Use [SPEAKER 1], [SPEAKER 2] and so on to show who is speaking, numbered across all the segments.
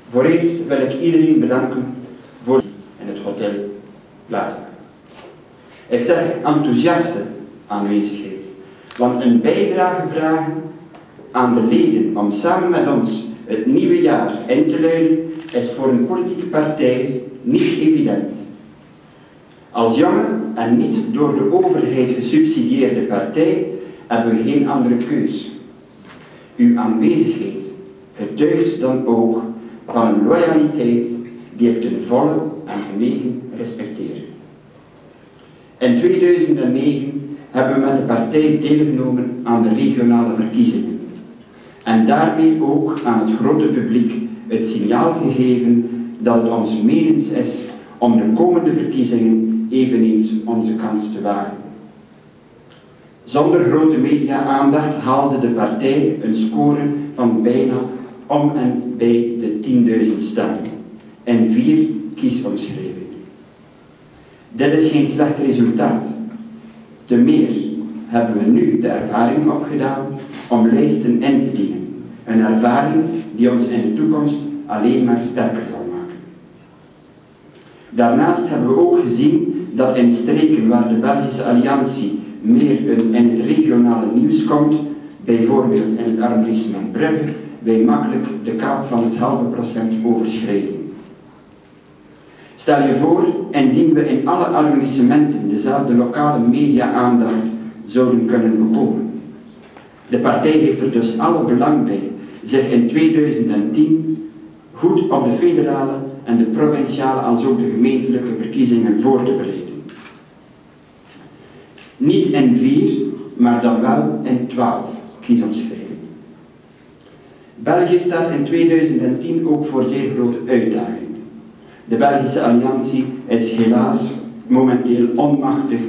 [SPEAKER 1] Voor eerst wil ik iedereen bedanken voor in het hotel plaatsnemen. Ik zeg enthousiaste aanwezigheid, want een bijdrage vragen aan de leden om samen met ons het nieuwe jaar in te luiden is voor een politieke partij niet evident. Als jonge en niet door de overheid gesubsidieerde partij hebben we geen andere keus. Uw aanwezigheid getuigt dan ook van een loyaliteit die ik ten volle en genegen respecteer. In 2009 hebben we met de partij deelgenomen aan de regionale verkiezingen en daarmee ook aan het grote publiek het signaal gegeven dat het ons menens is om de komende verkiezingen eveneens onze kans te wagen. Zonder grote media-aandacht haalde de partij een score van bijna om en bij de 10.000 stemmen en 4 kiesomschrijvingen. Dit is geen slecht resultaat. Te meer hebben we nu de ervaring opgedaan om lijsten in te dienen. Een ervaring die ons in de toekomst alleen maar sterker zal maken. Daarnaast hebben we ook gezien dat in streken waar de Belgische Alliantie meer in het regionale nieuws komt, bijvoorbeeld in het arrondissement Brugge, wij makkelijk de kaap van het halve procent overschrijden. Stel je voor, indien we in alle arrondissementen dezelfde lokale media-aandacht zouden kunnen bekomen. De partij heeft er dus alle belang bij zich in 2010 goed op de federale en de provinciale als ook de gemeentelijke verkiezingen voor te bereiden. Niet in 4, maar dan wel in 12 kiesomschrijvingen. België staat in 2010 ook voor zeer grote uitdagingen. De Belgische Alliantie is helaas momenteel onmachtig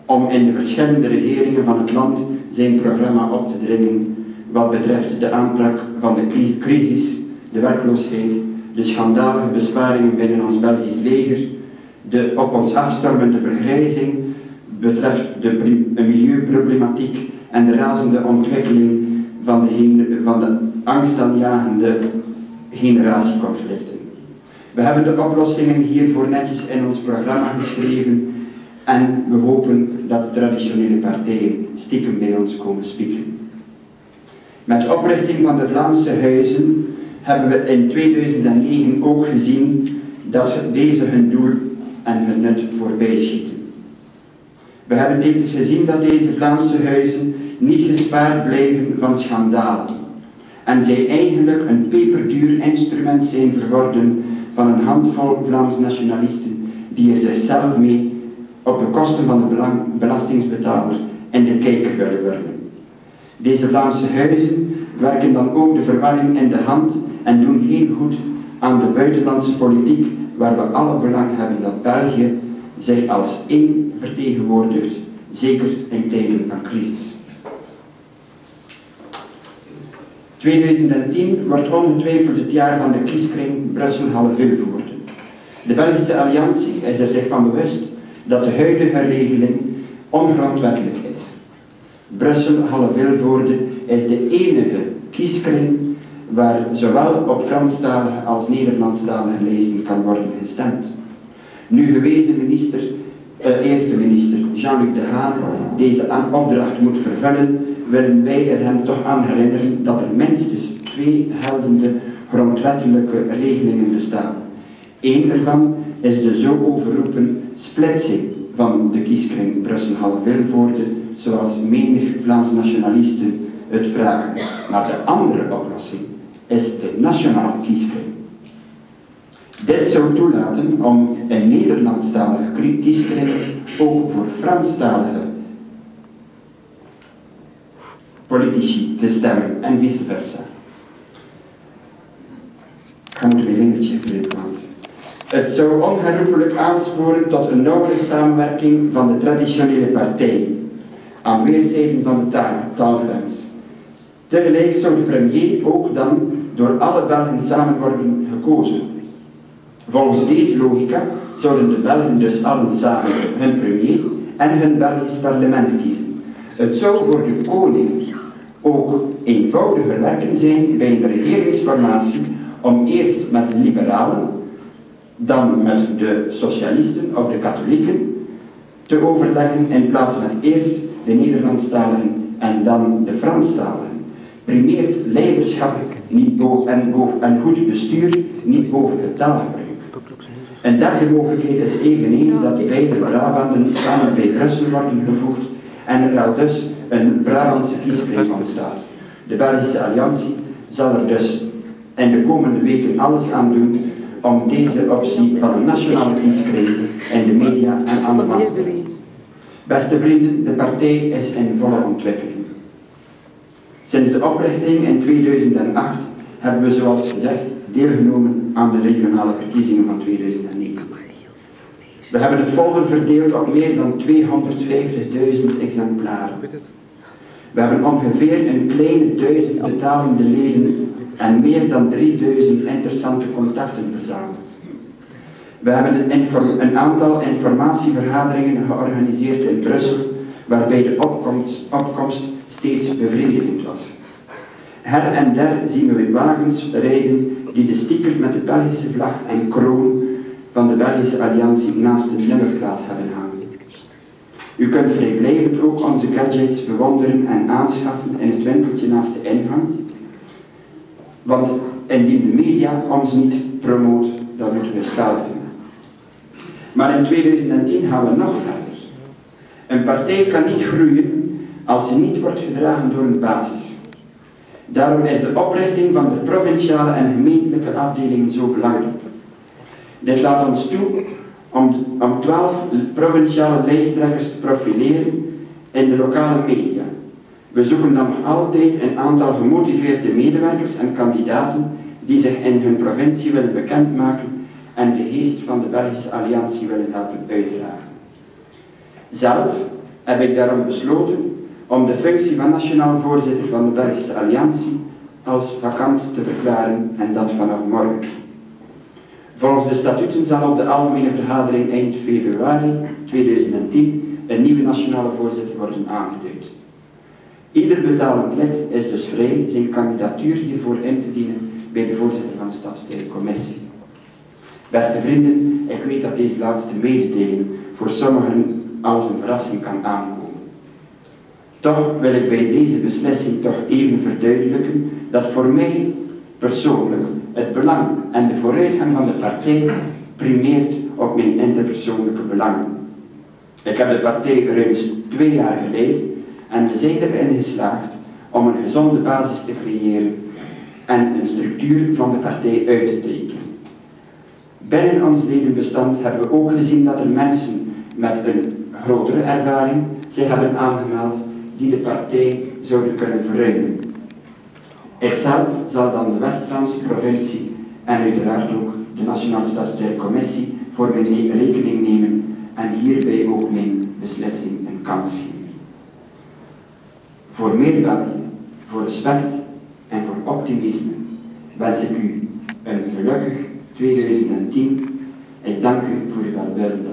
[SPEAKER 1] om in de verschillende regeringen van het land zijn programma op te dringen wat betreft de aanpak van de crisis, de werkloosheid, de schandalige besparingen binnen ons Belgisch leger, de op ons afstormende vergrijzing, betreft de milieuproblematiek en de razende ontwikkeling van de angstaanjagende generatieconflicten. We hebben de oplossingen hiervoor netjes in ons programma geschreven en we hopen dat de traditionele partijen stiekem bij ons komen spieken. Met de oprichting van de Vlaamse huizen hebben we in 2009 ook gezien dat deze hun doel en hun nut voorbij schieten. We hebben tevens gezien dat deze Vlaamse huizen niet gespaard blijven van schandalen en zij eigenlijk een peperduur instrument zijn geworden van een handvol Vlaamse nationalisten die er zichzelf mee op de kosten van de belastingsbetaler in de kijker willen werken. Deze Vlaamse huizen werken dan ook de verwarring in de hand en doen heel goed aan de buitenlandse politiek waar we alle belang hebben dat België zich als één vertegenwoordigt, zeker in tijden van crisis. 2010 wordt ongetwijfeld het jaar van de kieskring Brussel-Halle-Vilvoorde. De Belgische Alliantie is er zich van bewust dat de huidige regeling ongrondwettelijk is. Brussel-Halle-Vilvoorde is de enige kieskring waar zowel op Franstalige als Nederlandstalige lijsten kan worden gestemd. Nu gewezen eerste minister Jean-Luc Dehaene deze opdracht moet vervullen, willen wij er hem toch aan herinneren dat er minstens 2 geldende grondwettelijke regelingen bestaan. Eén ervan is de zo overroepen splitsing van de kieskring Brussel-Halle-Vilvoorde, zoals menig Vlaams nationalisten het vragen. Maar de andere oplossing is de nationale kieskring. Dit zou toelaten om een Nederlandstalige kieskring ook voor Franstalige politici te stemmen en vice versa. Ik ga moeten mijn vingertje gebruiken, want het zou onherroepelijk aansporen tot een nauwere samenwerking van de traditionele partijen aan weerszijden van de taalgrens. Tegelijk zou de premier ook dan door alle Belgen samen worden gekozen. Volgens deze logica zouden de Belgen dus allen samen hun premier en hun Belgisch parlement kiezen. Het zou voor de koning ook eenvoudiger werken zijn bij een regeringsformatie om eerst met de liberalen, dan met de socialisten of de katholieken te overleggen in plaats met eerst de Nederlandstaligen en dan de Franstaligen. Primeert leiderschap niet en goed bestuur niet boven het taalgebruik. Een derde mogelijkheid is eveneens dat de beide Brabanten samen bij Brussel worden gevoegd en er al dus een Brabantse kieskring ontstaat. De Belgische Alliantie zal er dus in de komende weken alles aan doen om deze optie van een nationale kieskring in de media en aan de man te brengen. Beste vrienden, de partij is in volle ontwikkeling. Sinds de oprichting in 2008 hebben we, zoals gezegd, deelgenomen aan de regionale verkiezingen van 2009. We hebben het folder verdeeld op meer dan 250.000 exemplaren. We hebben ongeveer een kleine 1000 betalende leden en meer dan 3000 interessante contacten verzameld. We hebben een aantal informatievergaderingen georganiseerd in Brussel, waarbij de opkomst steeds bevredigend was. Her en der zien we wagens rijden die de sticker met de Belgische vlag en kroon van de Belgische Alliantie naast de nummerplaat hebben hangen. U kunt vrijblijvend ook onze gadgets bewonderen en aanschaffen in het winkeltje naast de ingang, want indien de media ons niet promoot, dan moeten we hetzelfde doen. Maar in 2010 gaan we nog verder. Een partij kan niet groeien als ze niet wordt gedragen door een basis. Daarom is de oprichting van de provinciale en gemeentelijke afdelingen zo belangrijk. Dit laat ons toe om 12 provinciale lijsttrekkers te profileren in de lokale media. We zoeken dan nog altijd een aantal gemotiveerde medewerkers en kandidaten die zich in hun provincie willen bekendmaken en de geest van de Belgische Alliantie willen helpen uitdragen. Zelf heb ik daarom besloten om de functie van nationaal voorzitter van de Belgische Alliantie als vakant te verklaren en dat vanaf morgen. Volgens de statuten zal op de algemene vergadering eind februari 2010 een nieuwe nationale voorzitter worden aangeduid. Ieder betalend lid is dus vrij zijn kandidatuur hiervoor in te dienen bij de voorzitter van de statutaire commissie. Beste vrienden, ik weet dat deze laatste mededeling voor sommigen als een verrassing kan aankomen. Toch wil ik bij deze beslissing toch even verduidelijken dat voor mij persoonlijk het belang en de vooruitgang van de partij primeert op mijn interpersoonlijke belangen. Ik heb de partij ruim 2 jaar geleid en we zijn erin geslaagd om een gezonde basis te creëren en een structuur van de partij uit te tekenen. Binnen ons ledenbestand hebben we ook gezien dat er mensen met een grotere ervaring zich hebben aangemeld die de partij zouden kunnen verruimen. Ikzelf zal dan de West-Vlaamse provincie en uiteraard ook de Nationale Statutaire Commissie voor mijn rekening nemen en hierbij ook mijn beslissing een kans geven. Voor meer België, voor respect en voor optimisme wens ik u een gelukkig 2010. Ik dank u voor uw welwillende